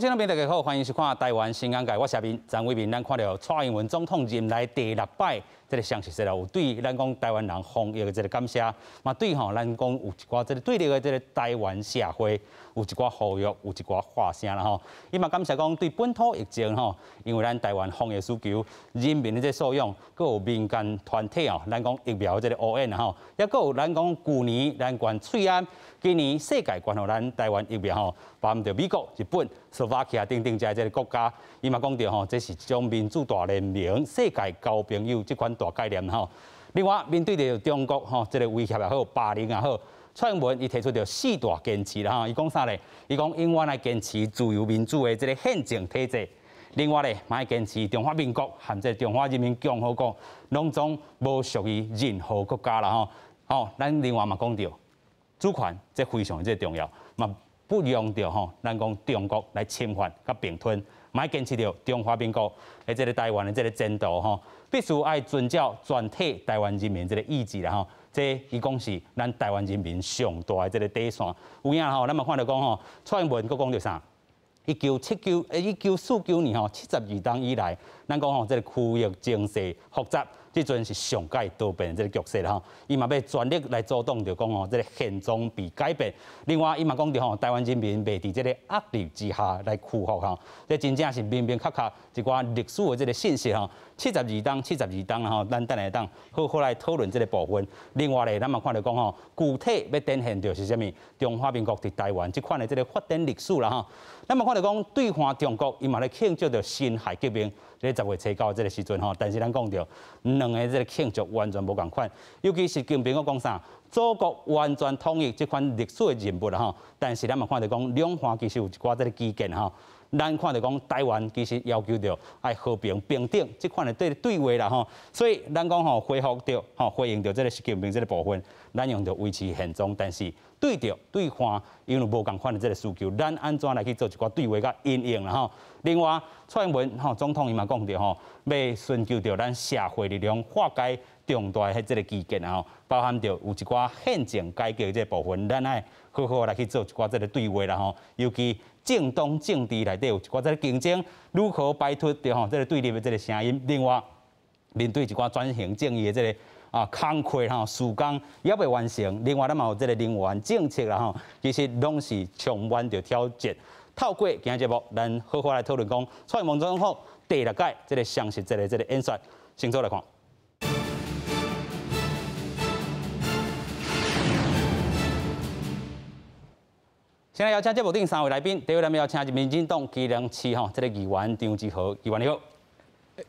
观众朋友大家好，欢迎收看台湾新眼界，我是阿明张伟明。咱看到蔡英文总统任来第6摆，这个详细说了，有对咱讲台湾人防疫的这个感谢，嘛对吼，咱讲有一寡这个对立的这个台湾社会有一寡呼吁，有一寡话声啦吼。伊嘛感谢讲对本土疫情吼，因为咱台湾防疫需求，人民的这素养，佮有民间团体哦，咱讲疫苗这个乌烟吼，也佮有咱讲去年咱管翠安。今年世界关乎咱台湾疫苗吼，包含着美国、日本、斯洛伐克等等这个国家，伊嘛讲到吼，这是一种民主大联盟、世界交朋友这款大概念吼。另外，面对着中国吼，这个威胁也好、霸凌也好，蔡英文伊提出着4大坚持啦吼。伊讲啥咧？伊讲永远来坚持自由民主的这个宪政体制。另外咧，嘛要坚持中华民国和这中华人民共和国拢总无属于任何国家啦吼。吼，咱另外嘛讲到。主权这非常重要，嘛不容着吼，咱讲中国来侵犯甲并吞，嘛要坚持着中华民国的这个台湾的这个制度吼，必须爱遵照全体台湾人民这个意志啦吼。这伊讲是咱台湾人民上大的这个底线。有影吼，咱嘛看到讲吼，蔡英文佫讲着啥？1949年吼，72冬以来，咱讲吼，这个区域情势复杂。即阵是上界多变这个局势啦吼，伊嘛要全力来阻挡着讲吼，这个现状被改变。另外，伊嘛讲着吼，台湾人民袂伫这个压力之下来屈服吼，这真正是明明确确一寡历史的这个信息吼。72冬啦吼，咱等下当好好来讨论这个部分。另外咧，咱嘛看到讲吼，具体要展现着是啥物？中华民国伫台湾这款的这个发展历史啦吼。咱嘛看到讲，对抗中国，伊嘛咧庆祝着辛亥革命。在10月初9这个时阵吼，但是咱讲到两个这个庆祝完全无共款，尤其是习近平讲啥，祖国完全统一这款历史的人物啦吼。但是咱嘛看到讲，两岸其实有一寡这个基建吼，咱看到讲台湾其实要求着爱和平平等这款的对话啦吼。所以咱讲吼回复着吼回应着这个习近平这个部分，咱用着维持现状，但是对方因为无共款的这个需求，咱安怎来去做一寡对话甲因应啦吼。另外，蔡英文吼总统伊嘛讲着吼，要寻求着咱社会力量化解重大的这个基建吼，包含着有一寡宪政改革这部分，咱爱好好来去做一寡这个对话啦吼。尤其政党政治内底有一寡这个竞争，如何摆脱着吼这个对立的这个声音？另外，面对一寡转型正义的这个工课吼施工也未完成，另外咱嘛有这个能源政策啦吼，其实拢是充满着挑战。透过今日节目，咱好好来讨论讲蔡英文总统第6届这个详细这个演说，先做来看。现在邀请节目顶3位来宾，第一位咱们邀请是民进党基隆市吼这个议员张志豪议员你好，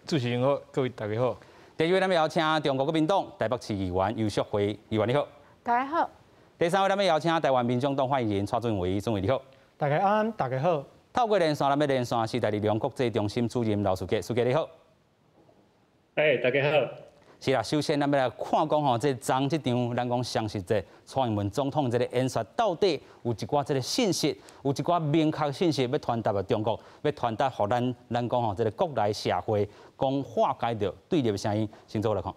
主持人好，各位大家好。第二位咱们邀请中国国民党台北市议员游淑慧议员你好，大家好。第3位咱们邀请台湾民众党发言人蔡俊伟你好。大家安，大家好。透过连线，咱要连线时代力量国际中心主任刘书记，书记你好。大家好。是啦，首先咱要来看讲吼，这昨这场咱讲详细这蔡英文总统这个演说，到底有一寡这个信息，有一寡明确信息要传达给中国，要传达给咱讲吼这个国内社会，讲化解掉对立的声音，先做来看。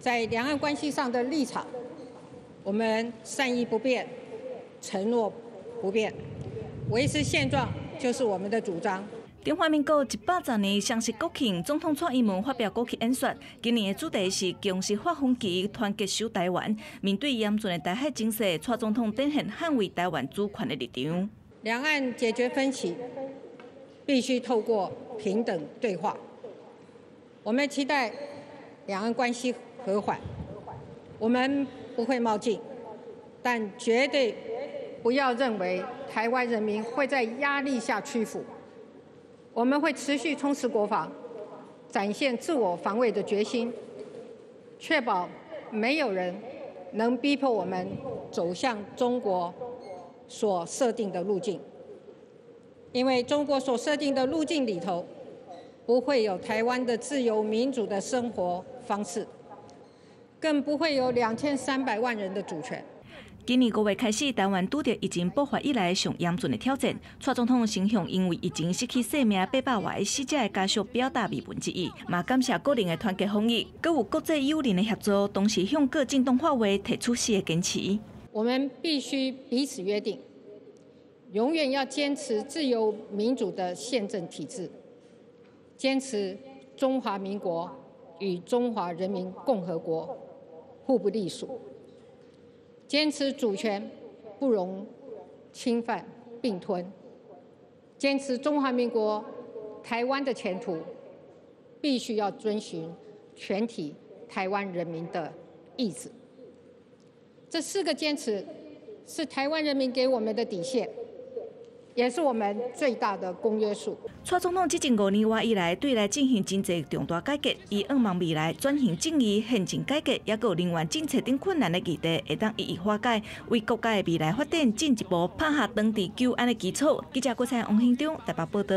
在两岸关系上的立场，我们善意不变，承诺不变，维持现状就是我们的主张。中华民国110年双十国庆，总统蔡英文发表国庆演说。今年的主题是强势发红旗，团结守台湾。面对严峻的台海情势，蔡总统展现捍卫台湾主权的立场。两岸解决分歧，必须透过平等对话。我们期待两岸关系和缓，我们不会冒进，但绝对不要认为台湾人民会在压力下屈服。我们会持续充实国防，展现自我防卫的决心，确保没有人能逼迫我们走向中国所设定的路径。因为中国所设定的路径里头，不会有台湾的自由民主的生活方式，更不会有2300万人的主权。今年5月开始，台湾拄着疫情爆发以来上严峻的挑战。蔡总统先向因为疫情失去性命800外的死者的家属表达慰问之意，嘛感谢个人的团结防疫，佮有国际友人的协助，同时向各政党发话提出死的坚持。我们必须彼此约定，永远要坚持自由民主的宪政体制，坚持中华民国与中华人民共和国互不隶属，坚持主权不容侵犯并吞，坚持中华民国台湾的前途必须要遵循全体台湾人民的意志。这4个坚持是台湾人民给我们的底线，也是我们最大的公约数。蔡总统执政5年多以来，对来进行真侪重大改革，伊仰望未来转型正义、宪政改革，也有人员政策等困难的议题，会当一一化解，为国家的未来发展进一步拍下当地救安的基础。记者郭彩王兴中台北报道。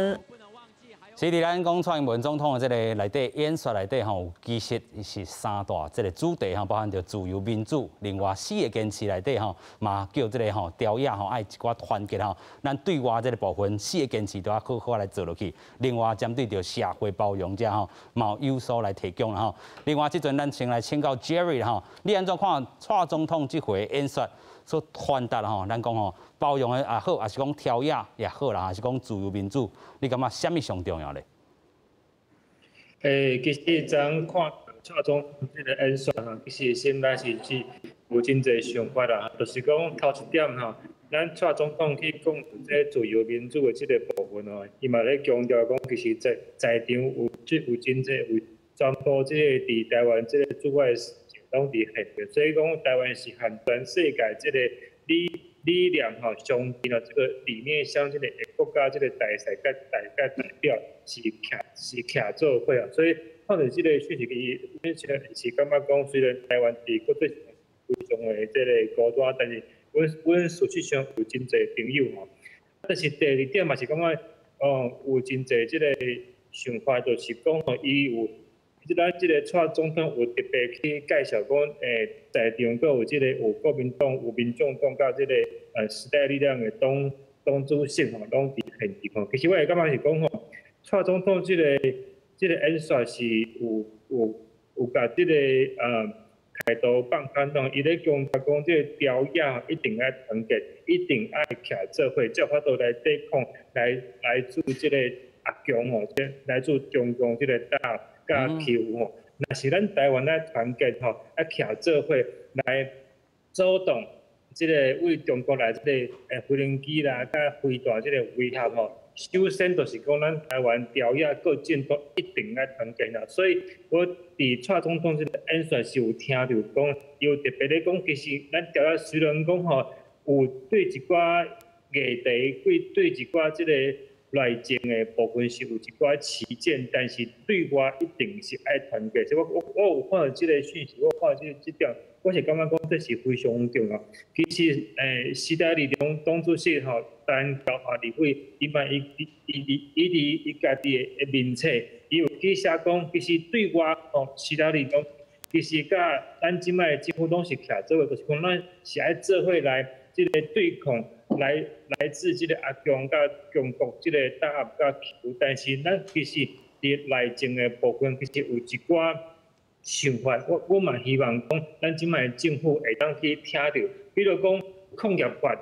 是伫咱讲蔡英文总统的这个内底演说内底吼，其实是3大这个主题吼，包含着自由民主，另外4个坚持内底吼，嘛叫这个吼调野吼爱一寡团结吼，咱对外这个部分4个坚持都要好好来做落去。另外针对着社会包容者吼，嘛有所来提供啦吼。另外即阵咱先来请教 Jerry 吼，你安怎看蔡总统这回演说所传达吼？咱讲吼包容的也好，还是讲调野也好啦，还是讲自由民主，你感觉什么上重要咧？其实咱看蔡总统这个演说吼，其实心内是有真侪想法啦，就是讲头一点吼，咱蔡总统去讲这自由民主的这个部分吼，伊嘛咧强调讲，其实在场有真侪有全部这个伫台湾这个驻外拢伫现着，所以讲台湾是和全世界这个理念吼相近的这个理念相近的国家这个大赛甲代表是徛做伙啊，所以看到这个讯息，是感觉讲，虽然台湾伫国际上非常的这个孤单，但是阮实际上有真侪朋友吼。但是第2点嘛是感觉，有真侪这个想法，就是讲吼，伊有。咱这个蔡总统有特别去介绍讲，在场阁有这个有国民党、有民众党甲这个时代力量的党主席吼，拢伫现场吼。其实我会感觉是讲吼，蔡总统这个演说是有甲这个开刀放宽吼，伊咧强调讲，这个调野一定要团结，一定要徛做伙，才有法度来对抗来自这个阿强吼，来自中共这个甲欺负吼，若是咱台湾咧团结吼，啊徛做伙来阻挡即个为中国来即个无人机啦、甲飞弹即个威胁吼。首先就是讲，咱台湾调野各政党一定要团结啦。所以我伫蔡总统即个演说是有听到讲，有特别咧讲，其实咱调野虽然讲吼有对一寡议题，对一寡即个。内政的部分是有一寡起见，但是对外一定是爱团结。所以我有看到这个讯息，我看到这点，我是感觉讲这是非常重要。其实，时代力量党主席吼，陈高华立委，伊嘛伊家己的面册，伊有去写讲，其实对外吼，时代力量其实甲咱即摆几乎拢是徛做伙，就是讲咱是爱做伙来这个对抗。来自这个阿强甲中国这个打压甲欺负，但是咱其实伫内政的部分，其实有一寡想法，我嘛希望讲，咱即摆政府会当去听到，比如讲抗疫法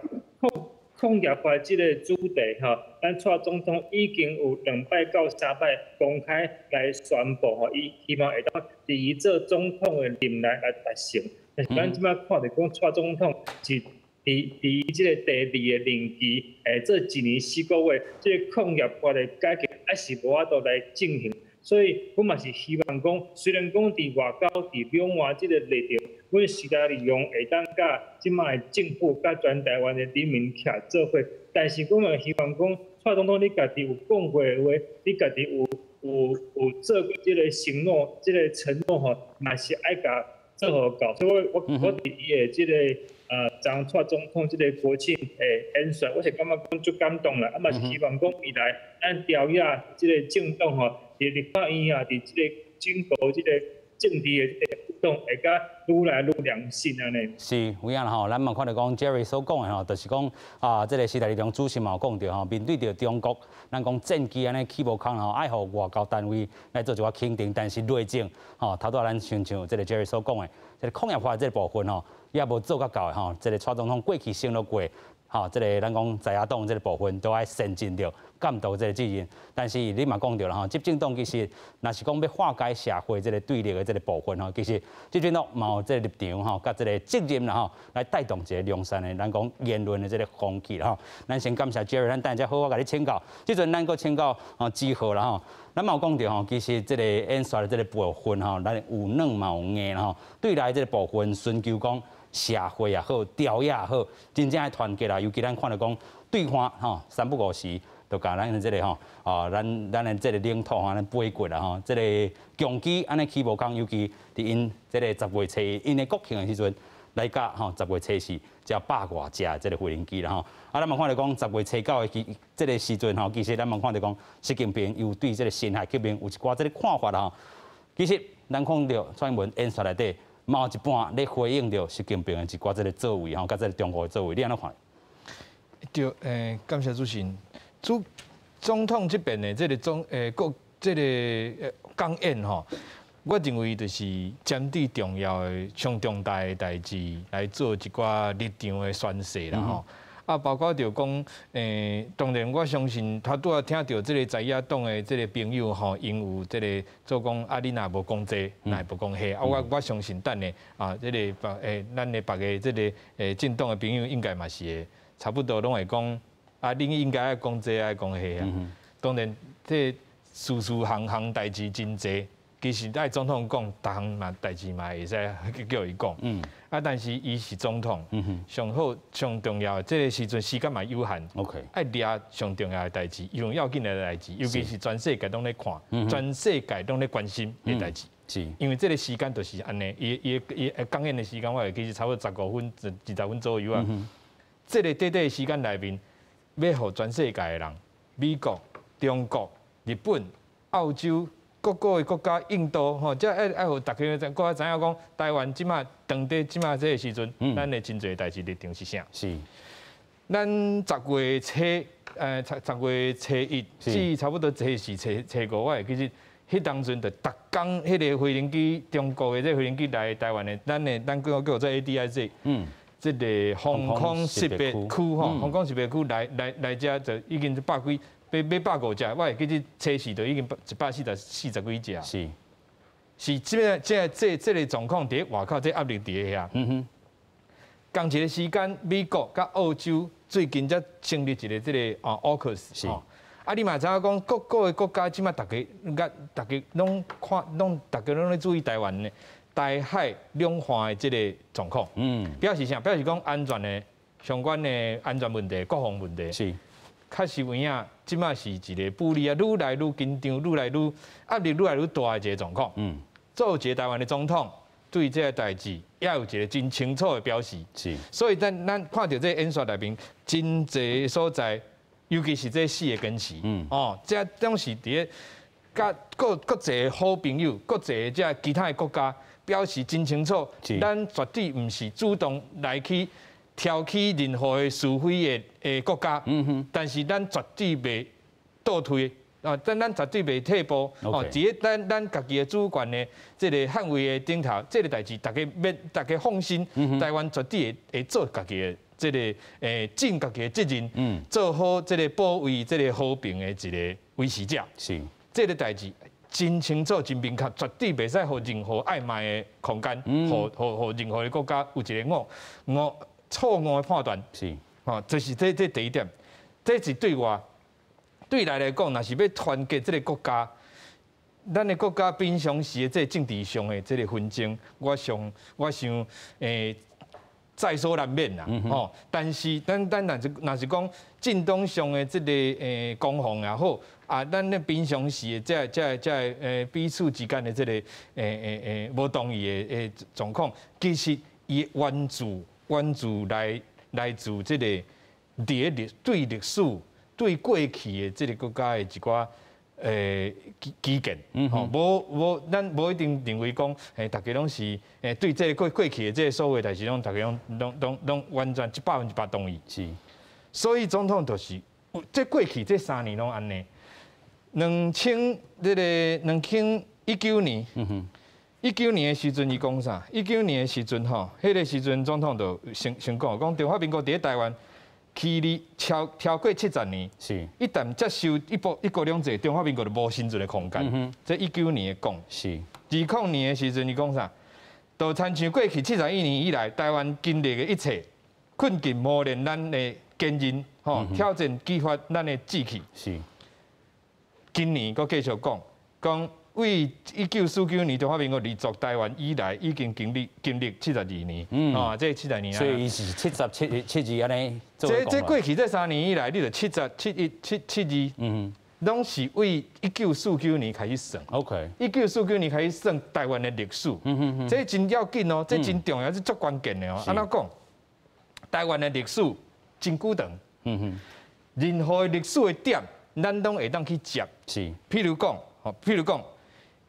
这个主题吼，咱蔡总统已经有2摆到3摆公开来宣布吼，伊希望会当伫伊做总统的任内来达成。但是咱即摆看到讲蔡总统是。伫即个第2个任期，这1年4个月，即个抗疫法的改革还是无法度来进行，所以我嘛是希望讲，虽然讲伫外交、伫两岸即个立场，阮时代力量会当甲即摆政府甲全台湾的人民徛做伙，但是我嘛希望讲，蔡总统你家己有讲过的话，你家己有做过即个承诺、即个承诺吼，嘛是爱甲做好到，所以我伫伊的即个。张蔡总统这个国庆演说，我是感觉讲足感动啦，嘛是希望讲未来咱调野这个政党吼，伫立法院啊，伫这个经过这个政治的这个活动，会甲愈来愈良性安尼。是有影啦吼，咱嘛看到讲 Jerry 所讲的吼，就是讲这个时代力量主席嘛有讲到吼，面对着中国，咱讲战机安尼起无空吼，爱互外交单位来做一寡肯定，但是内政吼，头拄咱像这个 Jerry 所讲的，这个抗疫法这个部分吼。也无做较够的吼，这个蔡总统过去承诺过，这个咱讲在野党这个部分都爱先进着监督这个责任。但是你嘛讲到了执政党其实若是讲要化解社会这个对立的这个部分其实执政党嘛有这个立场甲这个责任啦来带动一个良善的咱讲言论的这个风气啦咱先感谢 Jerry， 咱等一下好甲你请教。即阵咱阁请教志豪啦咱嘛有讲到其实这个演说的这个部分咱有软嘛有硬啦对来这个部分寻求讲。社会也好，调也好，真正的团结啦。尤其咱看到讲对方三不五时，就甲咱的这个咱的这个领土咱飞过啦这个强击安尼起无讲，尤其伫因这个10月初因的国庆的时阵来甲10月初4才100多只这个飞行机啦咱嘛看到讲10月初9的这个时阵其实咱嘛看到讲习近平又对这个辛亥革命有一寡这个看法啦其实咱看到蔡英文演说内底。嘛有一半咧回应着习近平的一寡这个作为甲这个中国的作为，你安怎看？对，感谢主持人。总统这边的这个这个讲演我认为就是针对重要的、上重大的代志来做一寡立场的宣示啦包括就讲，当然我相信他拄仔听到这个在野党的这个朋友因有这个做讲你若无讲这，若无讲迄我相信等的这个咱的别个这个政党的朋友应该嘛是会差不多拢会讲恁应该爱讲这爱讲迄当然这事项代志真济。其实爱总统讲，逐项嘛代志嘛会使叫伊讲。但是伊是总统，上好上重要，这个时阵时间嘛有限。OK， 爱抓上重要的代志，上要紧的代志，尤其是全世界拢咧看，全世界拢咧关心的代志。是，因为这个时间就是安尼，伊讲演的时间我会记是差不多15分、20分左右啊。这个短短的时间内面，要互全世界的人，美国、中国、日本、澳洲。各个国家，印度即爱互大家知影讲，台湾即马当地即马这个时阵，咱的真侪代志立场是啥？是，咱10月初10月初1至差不多初4、初5，我会记是迄当阵就逐工迄个飞行机，中国的这飞行机来台湾的，咱叫做 ADIZ， 这个航空识别区航空识别区来遮就已经100几。买150只，我会记得车市就已经140几只。是这个状况伫外口，这压力伫遐。同一个时间，美国甲澳洲最近才成立一个这个AUKUS。你嘛知影讲各个国家即马大家拢咧注意台湾的台海两岸的这个状况。表示啥？表示讲安全的相关的安全问题、国防问题。是。确实有影，即马是一个不利愈来愈紧张、愈来愈压力愈来愈大的一个状况。作为一个台湾的总统，对这个代志也有一个真清楚的表示。是，所以咱看到这演说内面真侪所在，尤其是这4个根词，这拢是伫咧甲各侪好朋友、各侪这其他的国家表示真清楚，咱绝对唔是主动来去。挑起任何的是非的国家，但是咱绝对袂倒退，咱绝对袂退步，伫咱家己的主权的这个捍卫的顶头，这个代志大家放心，台湾绝对会做家己的这个尽家己的责任，做好这个保卫这个和平的一个维持者。是，这个代志真清楚、真明确，绝对袂使互任何暧昧的空间，互任何的国家有一个错误的判断是，这是这第一点，这是对咱来讲，若是要团结这个国家，咱的国家平常时的这政治上的这个纷争，我想在所难免啦。但是咱若是讲政党上的这个攻防也好，咱咧平常时的这彼此之间的这个无同意的状况，其实伊源自来自这个对历史、对过去的这个国家的一寡基建，咱无一定认为讲，大家拢是对这个过去的这个所谓代志，大家拢完全100%同意。是，所以总统就是这过去这3年拢安尼，2019年。19年的时阵，伊讲啥？19年的时阵，迄个时阵总统就先讲，中华民国伫台湾去你超过70年，是一旦接受一国两制，中华民国就无生存的空间。这19年的讲，是20年的时阵，你讲啥？就参像过去71年以来，台湾经历的一切困境磨练咱的坚韧，挑战激发咱的志气。是。今年佫继续讲为1949年中华民国立足台湾以来，已经经历72年，这72年啊。所以伊是72安尼。这过去这3年以来，你就71、72，拢是为1949年开始算。OK。1949年开始算台湾的历史，这真要紧哦，这真重要，这足关键的哦。安怎讲？台湾的历史真久长，任何历史的点，咱拢会当去接。是。譬如讲，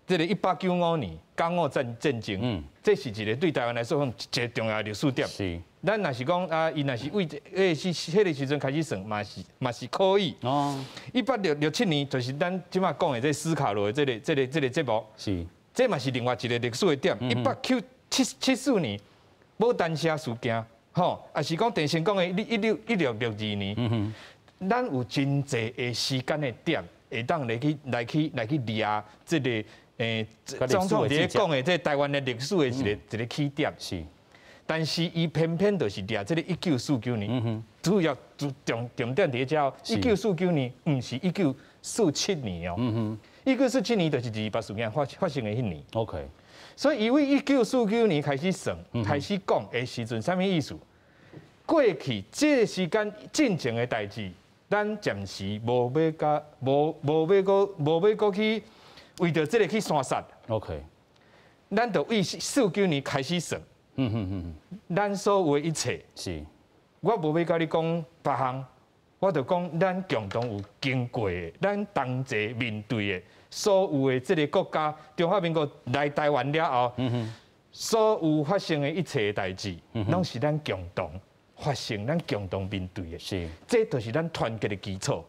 这个1895年港澳战争，这是一个对台湾来说一个重要的历史点。是。咱若是讲啊，伊若是为迄个时阵开始算，嘛是可以。哦。1867年就是咱即马讲的这斯卡罗的这个节目。是。这嘛是另外一个历史的点。1874年牡丹社事件，也是讲郑成功的1662年。咱有真侪的时间的点，会当来去抓这个总统伫讲的这台湾的历史的一个起点。是。但是伊偏偏就是抓这个1949年，主要重点伫遮，1949年唔是1947年哦，1947年就是228事件发生的迄年。OK， 所以因为1949年开始算、开始讲的时阵，啥物意思？过去这个时间进前的代志，咱暂时无要过去为着这个去删杀。OK， 咱就为49年开始算。咱所有的一切是，我无要甲你讲别项，我就讲咱共同有经过的，咱同齐面对的，所有的这个国家，中华民国来台湾了后，所有发生的一切的代志，拢是咱共同发生，咱共同面对的。是，这就是咱团结的基础。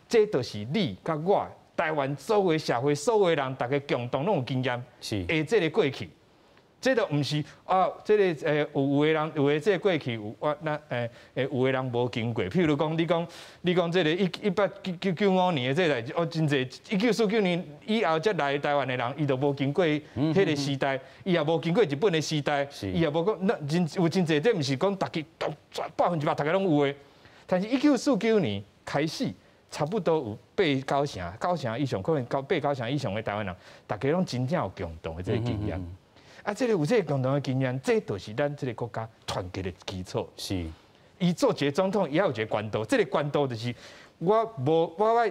这就是你甲我台湾所有的社会，所有的人，大家共同拢有经验，是，下这个过去。这都唔是啊，这个有的人有的这个过去有有的人无经过，譬如讲你讲这个1895年的这个代志，真侪1949年以后才来台湾的人，伊都无经过迄个时代，伊也无经过日本的时代，伊也无讲那有真侪，这唔是讲大家100%大家拢有的，但是1949年开始，差不多有9成以上，可能8-9成以上的台湾人，大家拢真正有共同的这个经验。啊，这个有这个共同的经验，这就是咱这个国家团结的基础。是，伊做一个总统，伊也有一个官道，这个官道就是我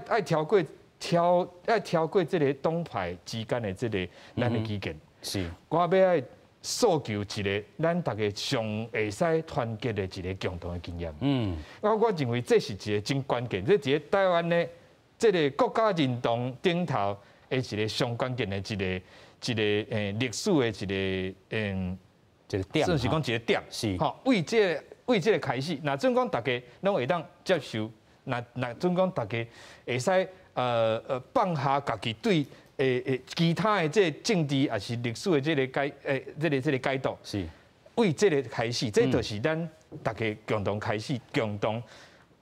爱跳过这个党派之间的这个咱的意见。是，我要爱诉求一个咱大家上会使团结的一个共同的经验。我认为这是一个真关键，这一个台湾的这个国家认同顶头的一个上关键的一个历史的一个点，算是讲一个点，是吼。为这个开始，那总讲大家拢会当接受，那总讲大家会使放下家己对其他的这政治也是历史的这个解读，是为这个开始，这就是咱大家共同开始，共同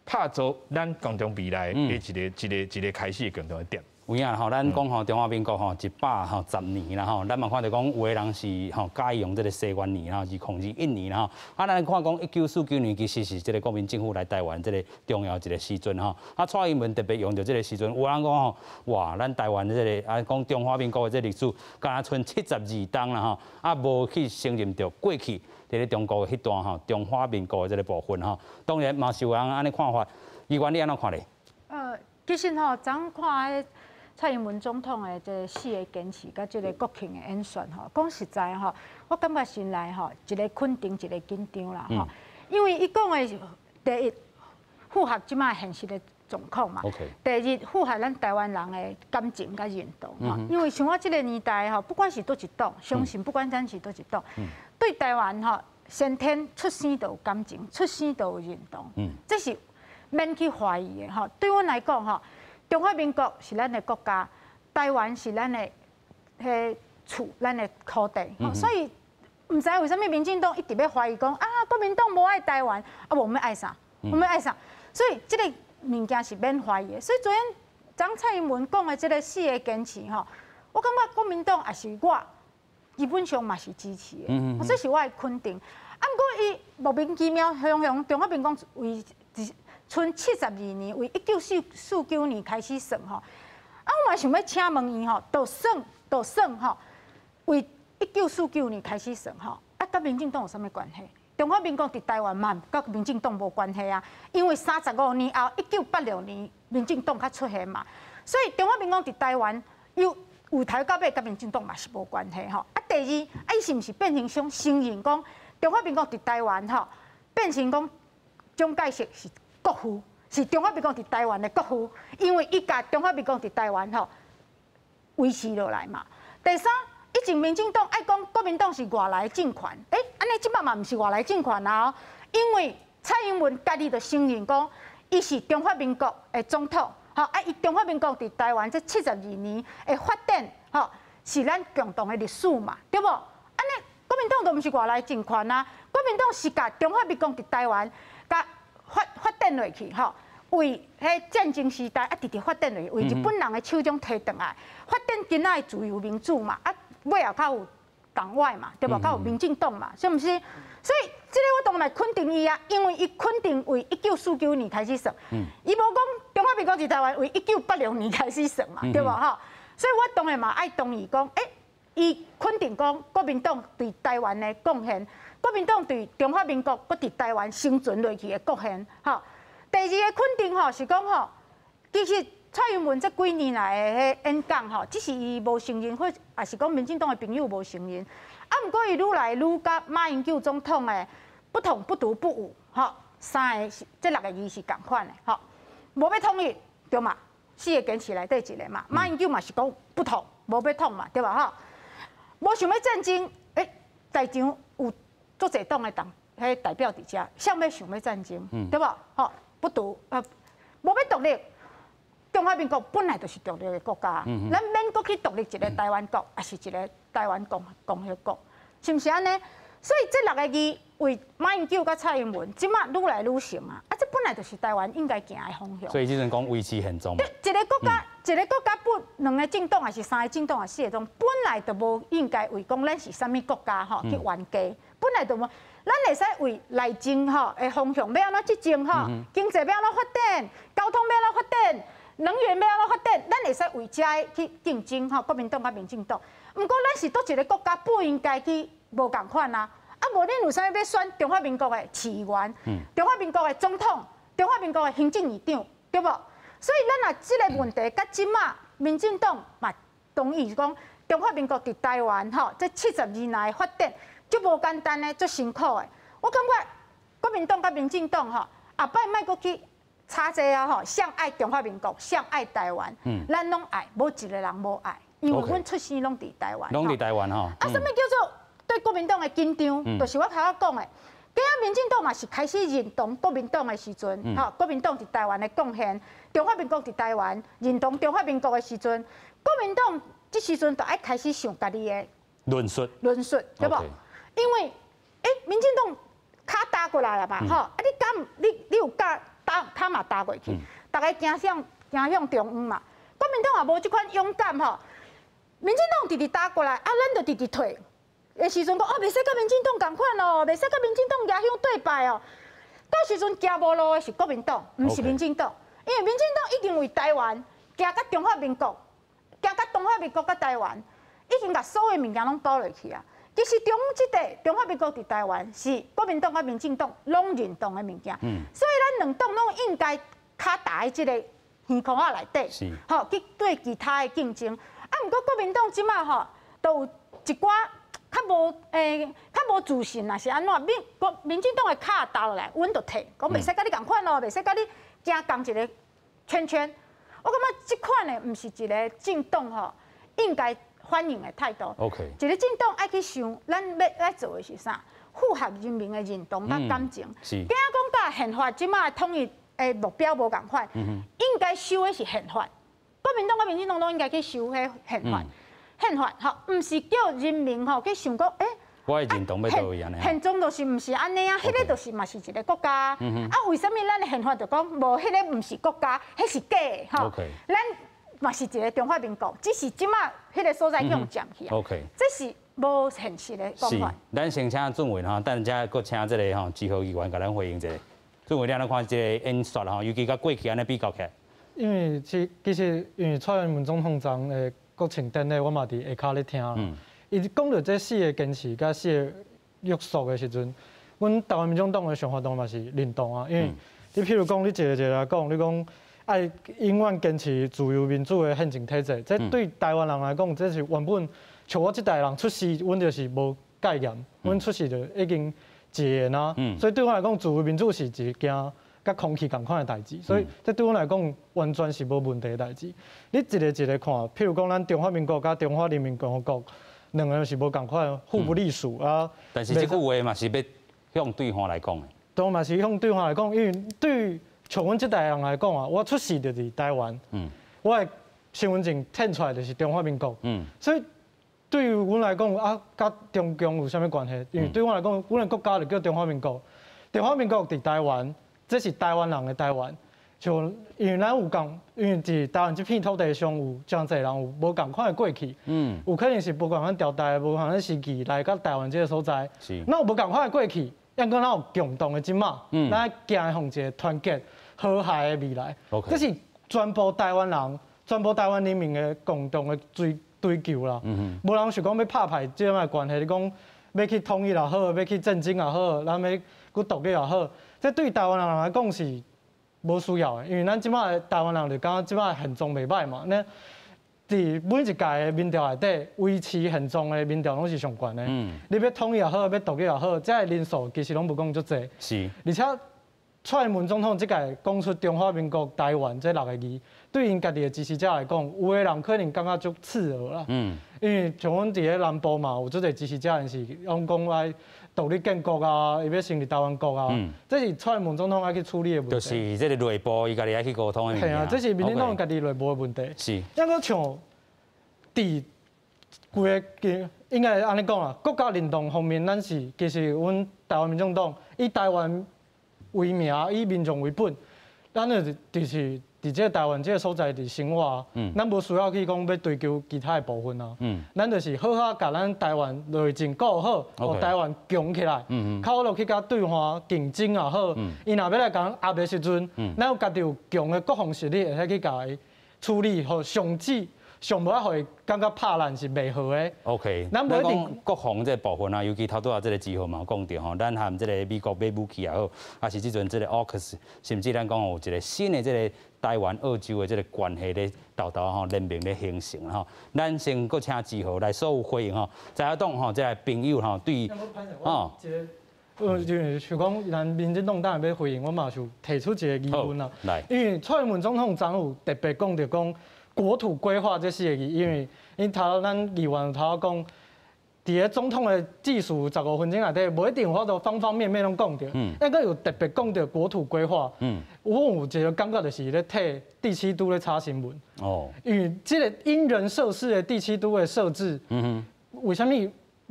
拍造咱共同未来的一个开始的共同的点。有影吼，咱讲吼中华民国吼110年啦吼，咱嘛看到讲有的人是吼改用这个西元年啦，2021年啦吼。啊，咱看讲1949年其实是这个国民政府来台湾这个重要一个时阵吼。啊，蔡英文特别用到这个时阵，有人讲吼，哇，咱台湾这个啊讲中华民国的这历史，敢若剩72档啦吼，啊无去承认到过去伫咧中国的迄段吼中华民国的这个部分吼。当然嘛是有人安尼看法，议员你安怎看咧？其实吼，昨看蔡英文总统的这4个坚持，甲这个国庆的演说吼，讲实在吼，我感觉心内吼一个肯定，一个紧张啦吼。因为伊讲的第一，符合即卖现实的状况嘛。第二，符合咱台湾人的感情甲认同吼。因为像我这个年代吼，不管是倒一党，相信不管咱是倒一党，对台湾吼先天出生就有感情，出生就有认同。这是免去怀疑的吼。对阮来讲吼。中华民国是咱的国家，台湾是咱的厝，咱的土地，所以唔知为什么民进党一直要怀疑讲啊，国民党无爱台湾，啊，我们爱啥？我们爱啥？所以这个物件是免怀疑的。所以昨天张蔡英文讲的这个4个坚持吼，我感觉国民党也是我基本上嘛是支持的，这是我的肯定。啊，不过伊莫名其妙，中华民国为剩72年，为1949年开始算吼。啊，我嘛想要请问伊吼，就算吼，为1949年开始算吼，啊，甲民进党有啥物关系？中华民国伫台湾嘛，甲民进党无关系啊，因为35年后，1986年民进党才出现嘛，所以中华民国伫台湾有台到尾，甲民进党嘛是无关系吼。啊，第二，啊，伊是毋是变成想承认讲中华民国伫台湾吼，变成讲蒋介石是国父，是中华民国伫台湾的国父，因为伊甲中华民国伫台湾吼维持落来嘛。第三。以前民进党爱讲国民党是外来政权，安尼即摆嘛毋是外来政权啊，因为蔡英文家己就承认讲，伊是中华民国的总统，吼伊中华民国伫台湾这72年的发展，吼是咱共同的历史嘛，对无？安尼国民党都毋是外来政权啊，国民党是甲中华民国伫台湾甲发展落去，吼。为迄战争时代直直发展落去，为日本人的手中摕转来，发展今仔的自由民主嘛，尾后较有党外嘛，对无？较有民进党嘛，是毋是？所以这个我当然肯定伊啊，因为伊肯定为1949年开始算，伊无讲中华民国伫台湾为1986年开始算嘛，对无？吼，所以我当然嘛爱同意讲，伊肯定讲国民党对台湾的贡献，国民党对中华民国搁伫台湾生存落去的贡献，吼。第二个肯定吼是讲吼，其实蔡英文这几年来的演讲吼，只是伊无承认，或也是讲民进党的朋友无承认。啊，不过伊愈来愈甲马英九总统的不同、不独、不武，吼，这6个字是共款的，吼，无要统一对嘛？4个坚持内底一个嘛，马英九嘛是讲不同，无要统嘛，对吧？吼，无想要战争，台场有足侪党的代表伫遮，想要战争，对吧？吼。不独无要独立，中华民国本来就是独立的国家，咱免搁去独立一个台湾国，也是一个台湾共和国，是毋是安尼？所以这6个字为马英九甲蔡英文，即马愈来愈成啊！这本来就是台湾应该行的方向。所以即阵讲维持现状嘛。一个国家不2个政党，还是3个政党，还是4个政党，本来就无应该为讲咱是啥物国家吼去冤家，本来就无。咱会使为内政吼的方向要安怎执政吼，经济要安怎发展，交通要安怎发展，能源要安怎发展，咱会使为遮去竞争吼，国民党甲民进党。毋过咱是倒一个国家，不应该去无共款啊！啊，无恁有啥要选中华民国的市议员，中华民国的总统，中华民国的行政院长，对无？所以咱若即个问题，甲即马民进党嘛同意讲，中华民国伫台湾吼，这70年来发展。足无简单的，足辛苦的。我感觉国民党甲民进党吼，后摆莫搁去差这啊吼，相爱中华民国，相爱台湾，咱拢爱，无一个人无爱，因为阮出生拢伫台湾。拢伫台湾吼。啊，什么叫做对国民党的紧张？就是我头仔讲的，今仔民进党嘛是开始认同国民党的时阵，吼，国民党伫台湾的贡献，中华民国伫台湾认同中华民国的时阵，国民党这时阵就爱开始想家己的论述，对不？因为，民进党卡打过来了嘛，吼，你有卡嘛打过去，大家走向中央嘛。国民党也无这款勇敢吼，民进党直直打过来，啊，咱就直直退。的时阵讲袂使甲民进党同款哦，袂使甲民进党压向对败哦。到时阵行无路的是国民党，毋是民进党，因为民进党已经为台湾行到中华民国，行到中华民国甲台湾，已经甲所有物件拢倒落去啊。其实中华民国伫台湾是国民党甲民进党拢认同的物件，所以咱2党拢应该卡打在即个耳孔仔内底，吼去对其他的竞争。啊，毋过国民党即马吼，都有一寡较无自信，若是安怎？民进党的卡打落来，阮就退，讲袂使甲你共款咯，袂使甲你行同一个圈圈。我感觉即款的毋是一个政党吼应该欢迎的态度。OK， 一个政党爱去想，咱要做的是啥？符合人民的认同甲感情。今仔讲甲宪法即马统一的目标无共款，应该修的是宪法。国民党甲民进党都应该去修迄宪法。宪法吼，毋是叫人民吼去想讲，我会认同要倒位安尼。宪宗就是毋是安尼啊，迄个就是嘛是一个国家。啊，为什么咱的宪法就讲无迄个毋是国家，迄是假的吼？咱嘛是一个中华民国，只是即马迄个所在用占去啊。这是无现实的讲法。咱先请俊文哈，等下搁请这个吼志豪议员甲咱回应一下。俊文，你安怎看这个演说啦？吼，尤其甲过去安尼比较起来。因为其实因为蔡英文总统昨的国庆典礼，我嘛伫下骹咧听。伊讲到这4个坚持甲4个约束的时阵，阮台湾民众党的想法当然嘛是认同啊。因为你譬如讲，你一个来讲，你讲爱永远坚持自由民主的宪政体制，这对台湾人来讲，这是原本像我这代人出世，阮就是无概念，阮出世就已经戒严啊。所以对我来讲，自由民主是一件甲空气共款的代志，所以这对我来讲完全是无问题的代志。你一个看，譬如讲咱中华民国甲中华人民共和国两个是无共款，互不隶属啊。但是这句话嘛是要向对方来讲的。当然嘛是向对方来讲，因为对像阮这代人来讲啊，我出世就是台湾，我的身份证填出来就是中华民国，所以对于阮来讲啊，甲中共有啥物关系？因为对我来讲，阮的国家就叫中华民国，中华民国伫台湾。这是台湾人的台湾，就因为咱有共，因为伫台湾这片土地上有真侪人有无共款的过去，有可能是无共款朝代、无共款时期来到台湾这个所在，那有无共款的过去，抑搁咱有共同的今嘛，咱行向一个团结、和谐的未来，这是全部台湾人、全部台湾人民的共同的追求啦。无人是讲要拍歹这样的关系，你讲要去统一也好，要去战争也好，咱要去独立也好。这对台湾人来讲是无需要的，因为咱即摆台湾人就感觉即摆现状袂歹嘛。那伫每一届的民调内底，维持现状的民调拢是上悬的。你要统一也好，要独立也好，这个人数其实拢无讲足济。是。而且蔡英文总统即届讲出中华民国台湾这6个字，对因家己的支持者来讲，有的人可能感觉足刺耳啦。因为像阮伫咧南部嘛，有足侪支持者人是讲爱独立建国啊，伊要成立台湾国啊，这是蔡英文总统爱去处理的问题。就是这个内部伊家己爱去沟通的问题。系啊，这是民进党家己内部的问题。是。抑搁像伫规个应该安尼讲啦，国家认同方面，咱是其实阮台湾民众党以台湾为名，以民众为本，咱就是伫这台湾这个所在伫生活，咱无需要去讲要追求其他的部分啊。咱就是好好甲咱台湾内政顾好，互台湾强起来，靠落去甲对方竞争也好，伊若要来甲咱压的时阵，咱有家己有强的国防实力，会去甲伊处理，互上至。上无互伊感觉拍烂是袂好的。OK， 咱无一定国防这部分啊，尤其头拄啊这个志豪嘛讲到吼，咱含这个美国买武器也好，还是即阵这个 AUKUS， 甚至咱讲有一个新的这个台湾澳洲的这个关系咧，豆吼联名咧形成吼。咱先搁请志豪来所有回应吼，在下党吼，这个朋友吼对哦。就是讲，咱民进党当然要回应，我嘛就提出一个疑问啦。因为蔡英文总统昨有特别讲到讲。国土规划这4个字，因为头咱议员有头讲，伫个总统的技术15分钟内底，无一定有法度方方面面拢讲到，抑个有特别讲到国土规划。我有一个感觉就是咧替第7都咧查新闻。因为这个因人设事的第7都的设置，为什么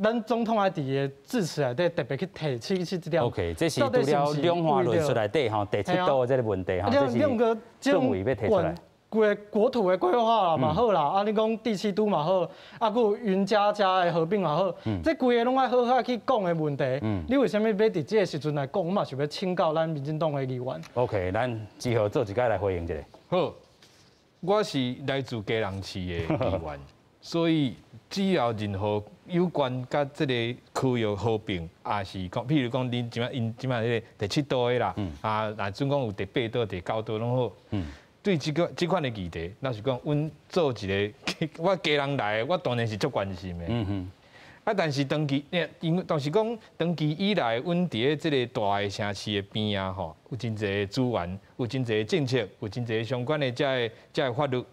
咱总统爱伫个致辞内底特别去提起这条？OK， 这是除了量化论述内底吼第7都的这个问题吼，这是政委要提出来。国土的规划嘛好啦，啊你讲第7都嘛好，啊佮云嘉的合并嘛好，这规个拢爱好好去讲的问题。你为什么要伫这个时阵来讲？我嘛想要请教咱民进党的议员。OK， 咱之后做一个来回应一下。好，我是来自基隆市的议员，所以只要任何有关甲这个区域和平，也是讲，譬如讲恁即摆迄个第7都的啦，若准讲有第8都、第9都拢好。对这款的议题，那是讲，阮做一个，我家人来，我当然是足关心的。啊，但是长期，因为当时讲长期以来，阮伫咧这个大的城市的边啊，吼，有真侪资源，有真侪政策，有真侪相关的这法律。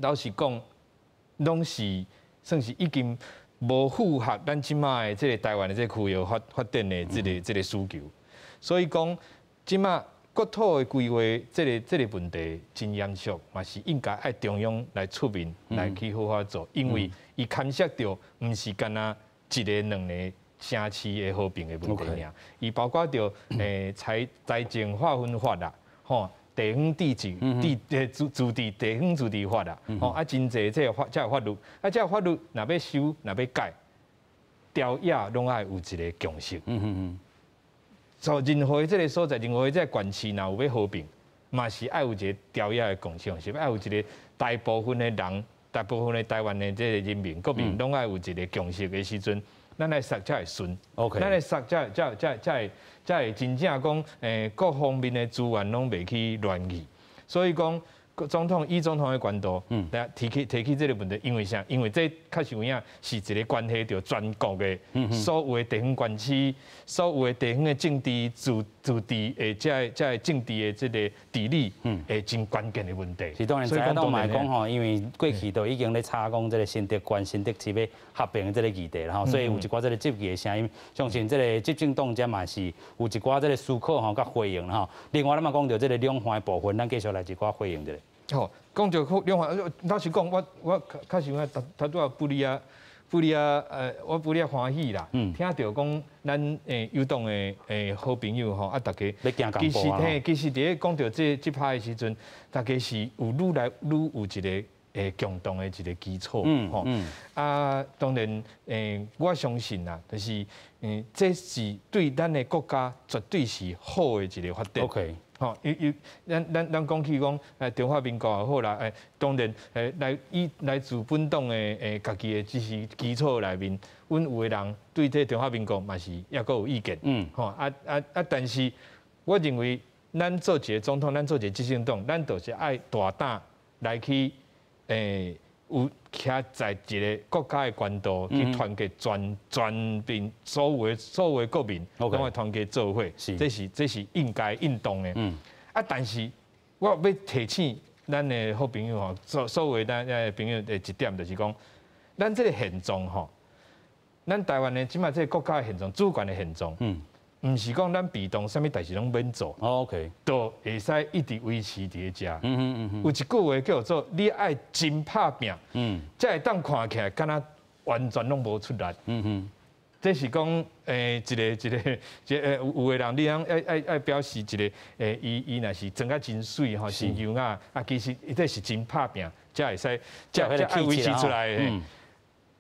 老实讲，拢是算是已经无符合咱即卖的这个台湾的这个区域发展的这个需求。所以讲，即卖。国土的规划，这个问题真严肃，嘛是应该爱中央来出面来去好好做，因为伊牵涉到，毋是干那一个两个城市的和平的问题尔，伊包括着财政划分法啦，吼。地方自治、自治地方自治法啦，啊，真侪这法法律，这法律若要修、若要改，条约拢爱有一个共识。所以任何这个所在，任何这个县市若有要和平，嘛是爱有一个条约的共识，是爱有一个大部分的人、大部分的台湾的这个人民、国民，拢爱有一个共识的时阵，咱来杀才会顺。咱来杀才会真正讲，各方面的资源拢袂去乱去，所以讲总统以总统的管道，来提起这个问题，因为啥？因为这确实有影是一个关系到全国的所有的地方关系，所有的地方的政治自治的这政治的这个治理，真关键的问题。是当然，在当嘛讲吼，因为过去都已经咧查讲这个新竹县、新竹市要合并的这个议题啦，所以有一寡这个积极的声音，相信这个执政党这嘛是有一寡这个思考吼，甲回应啦吼。另外，咱嘛讲到这个两岸的部分，咱继续来一寡回应的。吼，讲到两岸，老实讲，我较想头拄啊不离啊，我不离欢喜啦。听到讲咱有党的好朋友吼，大家其实伫讲到这派的时阵，大家是有愈来愈有一个共同的一个基础。当然我相信啦，就是这是对咱的国家绝对是好的一个发展。吼，咱讲起讲，中华民国也好啦，当然，来自本党的家己的支持基础内面，阮有的人对这中华民国嘛是也阁有意见，吼，但是我认为，咱做一个总统，咱做一个执政党，咱就是爱大胆来去，有徛在一个国家的关度去团结全民所有的国民，拢会团结做伙，这是应该应当的。但是我要提醒咱的好朋友吼，所有咱的朋友的一点就是讲，咱这个现状吼，咱台湾的即卖这个国家的现状，主权的现状，唔是讲咱被动，啥物代志拢免做，都会使一直维持伫咧遮。有一句话叫做你爱真拍拼，才会当看起来敢若完全拢无出力。这是讲一个有的人你爱表示一个伊若是装甲真水吼，是油啊，其实这是真拍拼，才会使才爱维持出来的。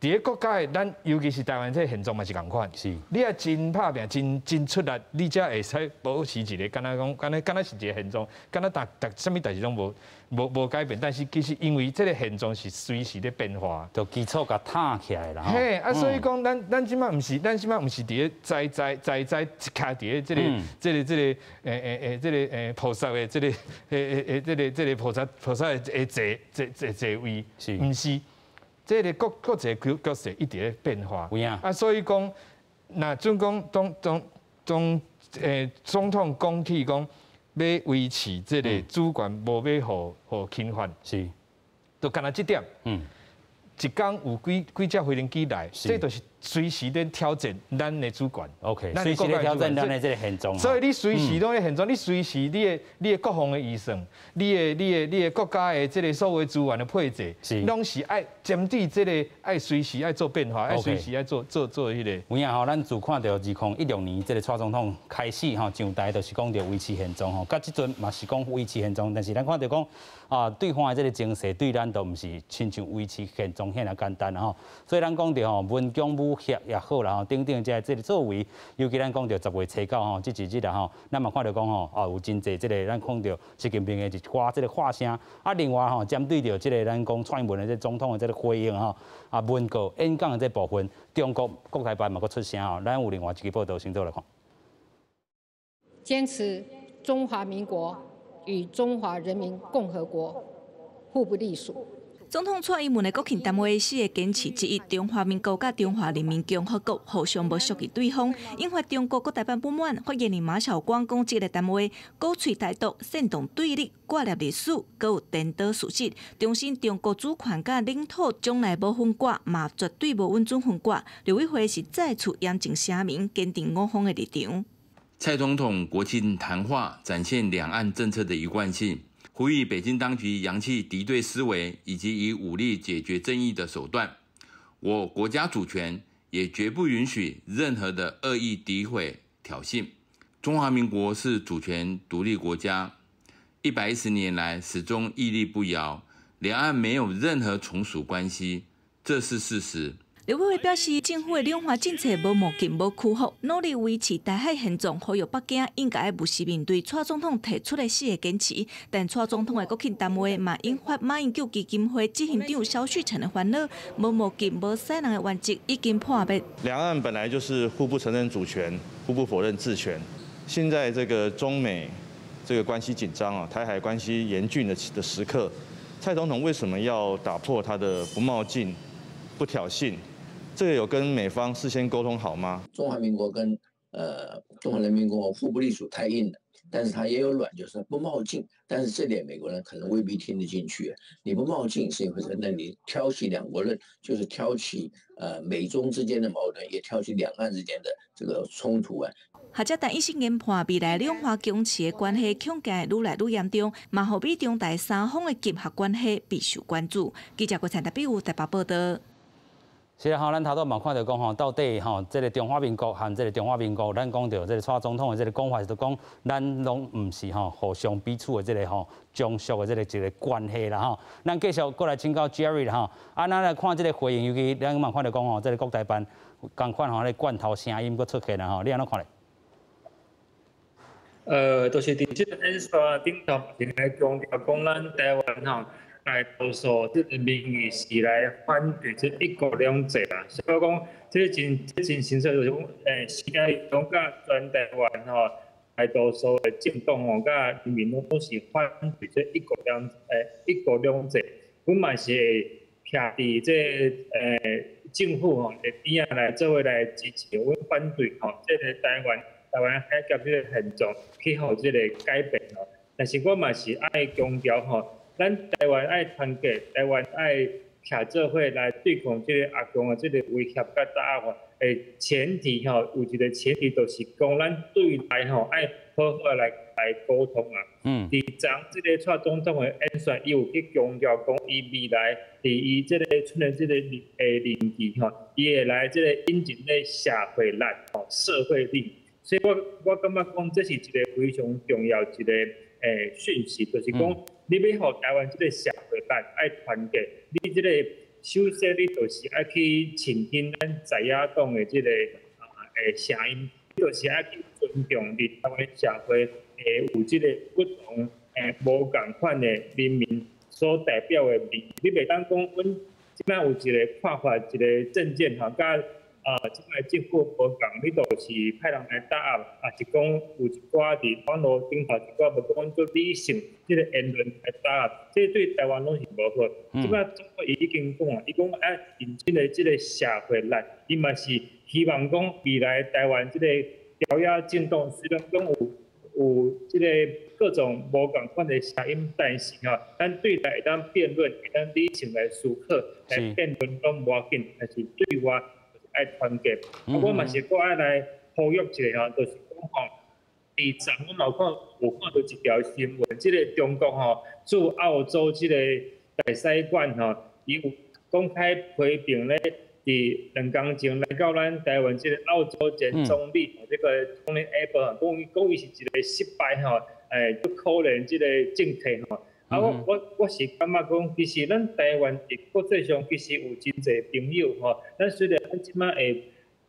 伫个国家的咱，尤其是台湾这现状嘛是共款。你要真拍拼、真出力，你才会使保持一个，敢若是一个现状，敢若啥物代志拢无改变。但是其实因为这个现状是随时在变化，就基础甲塌起来啦。所以讲咱即摆毋是伫个在徛伫个这个菩萨的这个菩萨的座位，毋是。这个各一个角色一直在变化，所以讲，那总统讲起讲要维持这个主权，无要互侵犯，就干那这点，一天有几只飞行机来，这就是随时在挑战咱的主权。随时在挑战咱的这个现状。所以你随时拢在现状，你随时你的国防的预算，你的国家的这个所有资源的配置，拢是爱针对这个爱随时爱做变化，爱随时爱做迄个。有影吼，咱自看到2016年这个蔡总统开始吼上台，就是讲着维持现状吼，甲即阵嘛是讲维持现状，但是咱看到讲对方的这个情势对咱都毋是亲像维持现状遐尔简单吼，所以咱讲着吼文攻武协也好啦吼，等这个作为，尤其咱讲到10月初9吼，这日啦吼，咱嘛看到讲吼，有真济这个咱看到习近平的一寡这个话声，另外吼，针对着这个咱讲蔡英文的这总统的这个回应吼，文告演讲的这部分，中国国台办嘛佫出声吼，咱有另外一个报道，先做来看。坚持中华民国与中华人民共和国互不隶属。总统蔡英文的国庆谈话4个坚持之一，中华民国甲中华人民共和国互相无属于对方，引发中国国台办不满。发言人马晓光讲，这个谈话鼓吹台独、煽动对立、挂念历史，阁有颠倒事实，重申中国主权甲领土将来无分割，嘛绝对无允准分割。刘伟辉是再次严正声明，坚定我方的立场。蔡总统国庆谈话展现两岸政策的一贯性，呼吁北京当局扬弃敌对思维以及以武力解决争议的手段。我国家主权也绝不允许任何的恶意诋毁、挑衅。中华民国是主权独立国家，110年来始终屹立不摇，两岸没有任何从属关系，这是事实。刘伟表示，政府的两岸政策无冒进、无屈服，努力维持台海现状，呼吁北京应该务实面对蔡总统提出的4个坚持。但蔡总统的国庆谈话嘛引发马英九基金会执行长萧旭晨的烦恼，无冒进、无使人的原则已经破灭。两岸本来就是互不承认主权、互不否认治权，现在这个中美这个关系紧张啊，台海关系严峻的时刻，蔡总统为什么要打破他的不冒进、不挑衅？这个有跟美方事先沟通好吗？中华民国跟中华人民共和国互不隶属太硬了，但是它也有软，就是不冒进。但是这点美国人可能未必听得进去。你不冒进是一回事，那你挑起两国论，就是挑起美中之间的矛盾，也挑起两岸之间的这个冲突啊。学者但医生研判，未来两岸僵持的关系恐惊愈来愈严重，嘛，何必中台三方的结合关系必受关注。记者郭灿台比台北报道。是啊，咱头拄嘛看到讲吼，到底吼，这个中华民国和这个中华民国，咱讲到这个蔡总统的这个讲法，是讲咱拢唔是吼互相彼此的这个吼中属的这个一个关系啦吼。咱继续过来请教 Jerry 啦吼，咱来看这个回应，尤其咱嘛看到讲吼，这个国台办同款吼，咧罐头声音搁出去啦吼，你安怎看咧？就是伫即个演说顶头，是来强调讲咱台湾吼。来多数这个民意是来反对这一国两制啦，所以讲这真清楚，就是讲，时间讲甲全台湾吼，大多数的政党吼，甲人民拢是反对这一国两制，阮嘛是会徛伫这政府吼的边仔来做伙来支持，阮反对吼这个台湾海峡这个现状去互这个改变吼，但是我嘛是爱强调吼。咱台湾爱团结，台湾爱徛做伙来对抗这个阿共的这个威胁甲打压。前提吼，有一个前提就是讲，咱对内吼爱好好来沟通啊。伫昨这个蔡总统的演说，伊有去强调讲，伊未来伫伊这个出任这个任期吼，伊会来这个引进咧社会力吼，社会力。所以我感觉讲，这是一个非常重要一个讯息，就是讲。你要互台湾这个社会力爱团结，你这个首先你就是爱去倾听咱在野党的这个声音，你就是爱去尊重你台湾社会有这个不同无共款的人民所代表的民意，你袂当讲阮即摆有一个看法、一个政见吼，甲即摆政府无共，你就是派人来打压，也是讲有一寡伫网络顶头一寡无讲做理性。这个言论来打压，这对台湾拢是无好。即摆中国已经讲啊，伊讲爱引进的这个社会力，伊嘛是希望讲未来台湾这个调压政党虽然讲有这个各种无共款的声音，但是吼，咱对待会当辩论，会当理性来思考，来辩论拢无要紧，但是对外爱团结。我嘛是爱来呼吁一下，就是讲吼。昨我嘛有看到一条新闻，这个中国吼驻澳洲这个大使馆吼，伊有公开批评咧，伫2天前来到咱台湾这个澳洲前总理这个总理阿伯讲伊是一个失败吼，不可怜这个政策吼。我是感觉讲，其实咱台湾伫国际上其实有真侪朋友吼，咱虽然咱即摆会。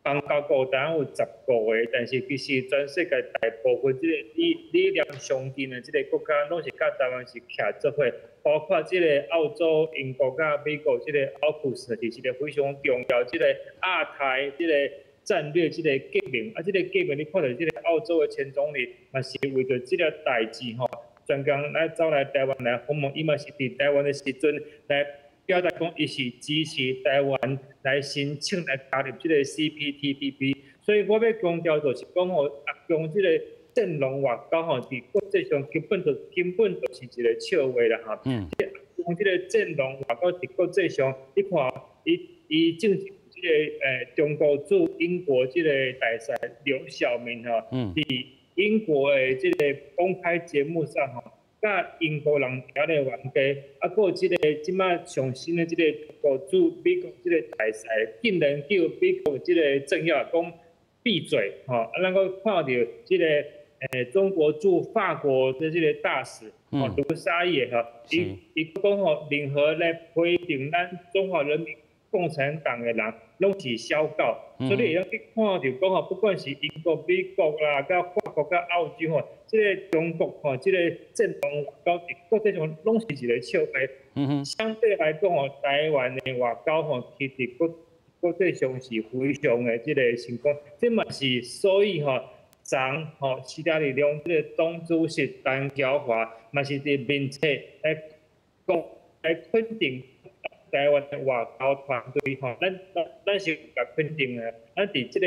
邦交国当然有10个个，但是其实全世界大部分这个力量相近的这个国家，拢是甲台湾是徛做伙，包括这个澳洲、英国甲美国这个奥库斯，是一个非常重要这个亚太这个战略这个革命。这个革命你看到这个澳洲的前总理，嘛是为着这个代志吼，专工来走来台湾来访问，伊嘛是伫台湾的时阵来。表达讲，伊是支持台湾来申请来加入这个 CPTPP， 所以我要强调就是讲吼，用这个阵容外交吼，伫国际上根本就是一个笑话啦吼。用这个阵容外交伫国际上，你看伊正是这个中国驻英国这个大使刘晓明吼，伫英国的这个公开节目上吼。甲英国人条的冤家，啊，还有即个即摆上新的即个国主美国即个大使，竟然叫美国即个政要讲闭嘴，吼，啊，咱个看到即个中国驻法国的即个大使，吼，卢沙野哈，伊讲吼，任何来批评咱中华人民共产党的人，拢是小狗。所以你会当去看到讲吼，不管是英国、美国啦，甲法国、甲澳洲吼，即个中国吼，即个正统外交伫国际上拢是一个笑话。相对来讲吼，台湾的外交吼，其实国际上是非常的即个成功。这嘛是所以吼，昨吼时代力量即个党主席陈桥华，嘛是伫面册来讲来肯定。台湾的外交团队吼，咱是甲肯定的，咱伫即个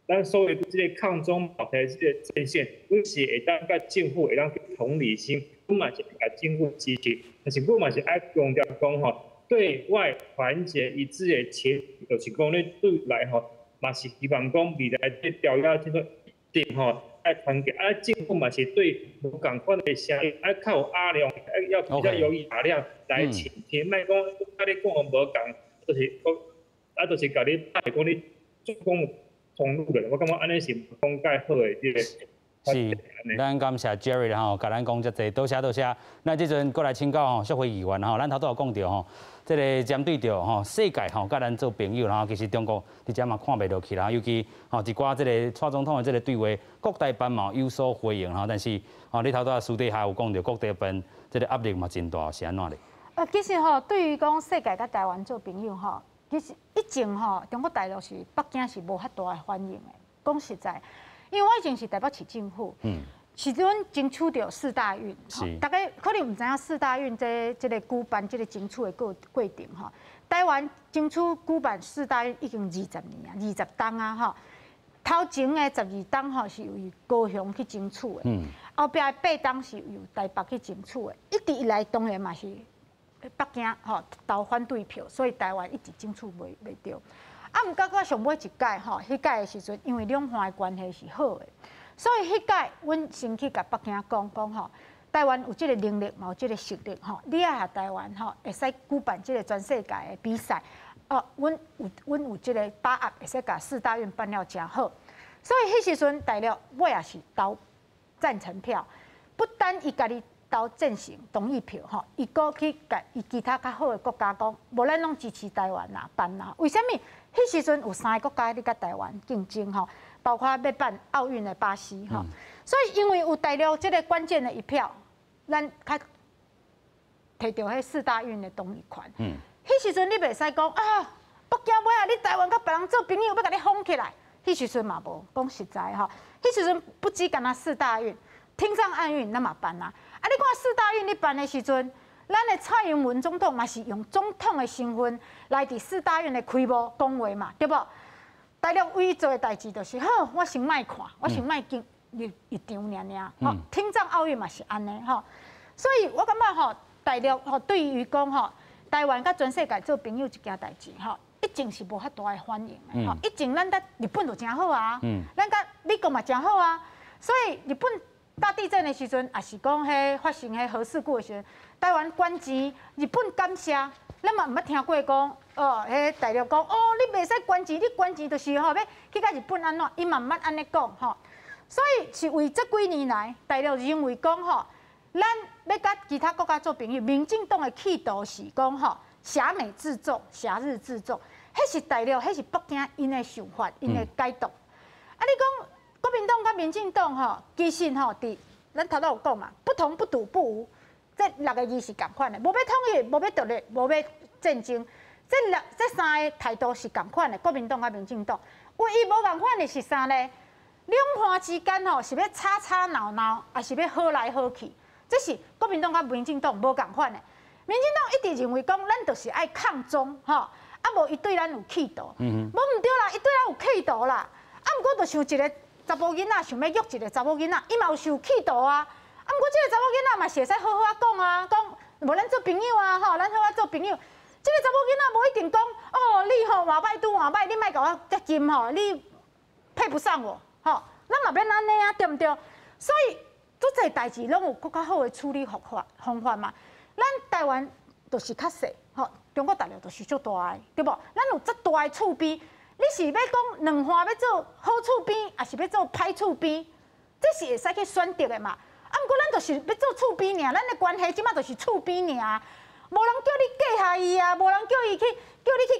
咱所谓即个抗中保台即个阵线，阮是会当甲政府会当去同理心，阮嘛是甲政府支持，但是阮嘛是爱强调讲吼，对外团结一致的前，就是讲咧对来吼，嘛是希望讲未来即条约即个一定吼。爱团结，啊，政府嘛是对无共款的声音，爱较有压量，要比较有压量来倾听，莫讲甲你讲无共，就是就是甲你讲你讲通路的，我感觉安尼是讲介好的这个。是，咱感谢 Jerry 吼，甲咱讲遮济，多谢多谢。那即阵过来请教吼，社会议员吼，咱头都有讲到吼，即个针对着吼世界吼，甲咱做朋友，然后其实中国伫遮嘛看袂落去啦，尤其吼一寡即个蔡总统的即个对话，各代班嘛有所回应吼，但是吼你头拄私底下有讲到各地边即个压力嘛真大，是安怎咧？其实吼，对于讲世界甲台湾做朋友吼，其实以前吼，中国大陆是北京是无遐大的欢迎的，讲实在。因为我以前是台北市政府，是阮争取到4大运，大家可能唔知影4大运这个举办这个争取的过程吼。台湾争取举办4大运已经20年啊，20档啊吼。头前的12档吼是由高雄去争取的，后壁的8档是由台北去争取的。一直以来当然嘛是北京吼投反对票，所以台湾一直争取袂到。啊，毋过我上尾一届吼，迄届的时阵，因为两岸的关系是好的，所以迄届阮先去甲北京讲吼，台湾有即个能力，嘛有即个实力吼，你啊台湾吼会使举办即个全世界的比赛，阮有即个把握，会使甲4大运办了真好，所以迄时阵大陆尾也是投赞成票，不单伊家己投赞成同意票吼，伊搁去甲伊其他较好的国家讲，无咱拢支持台湾啦办啦，为虾米？迄时阵有3个国家咧甲台湾竞争吼，包括要办奥运的巴西吼，所以因为有大陆这个关键的一票，咱较摕到迄4大运的同意权。迄时阵你袂使讲啊，北京尾啊，你台湾甲别人做朋友，要甲你封起来。迄时阵嘛无，讲实在吼，迄时阵不止干那4大运，天上奥运咱嘛办啊。啊，你看4大运你办的时阵。咱的蔡英文总统嘛是用总统的身份来伫4大运的开幕讲话嘛，对不？大陆唯一做的代志就是好，我先卖看，我先卖进入场尔。吼，天上奥运嘛是安尼吼，所以我感觉吼，大陆吼对于讲吼，台湾甲全世界做朋友一件代志吼，一定是无遐大的欢迎的吼。以前咱甲日本就真好啊，咱甲美国嘛真好啊，所以日本大地震的时阵，也是讲迄发生迄核事故的时阵。台湾关钱，日本感谢，咱嘛毋捌听过讲，迄大陆讲，你袂使关钱，你关钱就是吼要去甲日本安怎，伊嘛毋捌安尼讲吼。所以是为这几年来，大陆认为讲吼，咱要甲其他国家做朋友，民进党的企图是讲吼，挟美自重，挟日自重，迄是大陆，迄是北京因的想法，因的解读。啊，你讲国民党甲民进党吼，其实吼，伫咱头有讲嘛，不同不赌不无。这6个字是共款的，无要统一，无要独立，无要战争。这3个态度是共款的，国民党甲民进党。唯一无共款的是啥呢？两岸之间吼是要吵吵闹闹，还是要好来好去？这是国民党甲民进党无共款的。民进党一直认为讲，咱就是爱抗中吼，啊无伊对咱有企图。无毋对啦，伊对咱有企图啦。啊，毋过就像一个查甫囡仔想要约一个查某囡仔，伊嘛有受企图啊。啊，毋过这个查某囡仔嘛是会使好好啊讲啊，讲无咱做朋友啊，吼，咱好啊做朋友。这个查某囡仔无一定讲，你吼话歹拄话歹，你莫甲我接近吼，你配不上我，吼，咱嘛免安尼啊，对毋对？所以足侪代志拢有更较好的处理方法嘛。咱台湾就是较细，吼，中国大陆就是足大的，对无？咱有足大的厝边，你是要讲两岸要做好厝边，还是要做歹厝边？这是会使去选择的嘛。啊，毋过咱就是要做厝边尔，咱的关系即马就是厝边尔，无人叫你嫁下伊啊，无人叫你去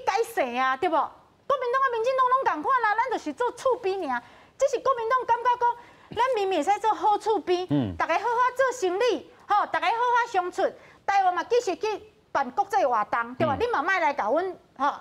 改姓啊，对无？国民党、民进党拢共款啊，咱就是做厝边尔。这是国民党感觉讲，咱明明会使做好厝边，大家好好做生意，吼，大家好好相处。台湾嘛，继续去办国际活动，对吧？你嘛莫来甲阮吼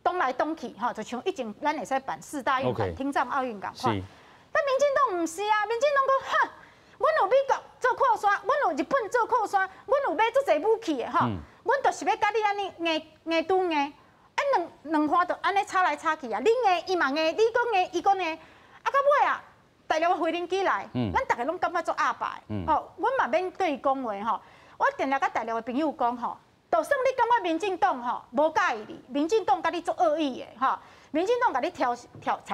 东来东去，吼，就像以前咱会使办4大运、办听障奥运共款。但民进党毋是啊，民进党讲，哼，阮有美国做靠山，阮有日本做靠山，阮有买足侪武器的吼，阮就是要甲你安尼硬拄硬，啊两方就安尼吵来吵去啊，你硬伊嘛硬，你讲硬伊讲硬，啊到尾啊，大陆的飞行机来，咱大家拢感觉做阿爸的，吼，阮嘛免对伊讲话吼。我定定甲大陆的朋友讲吼，就算你感觉民进党吼无介意你，民进党甲你做恶意的吼，民进党甲你挑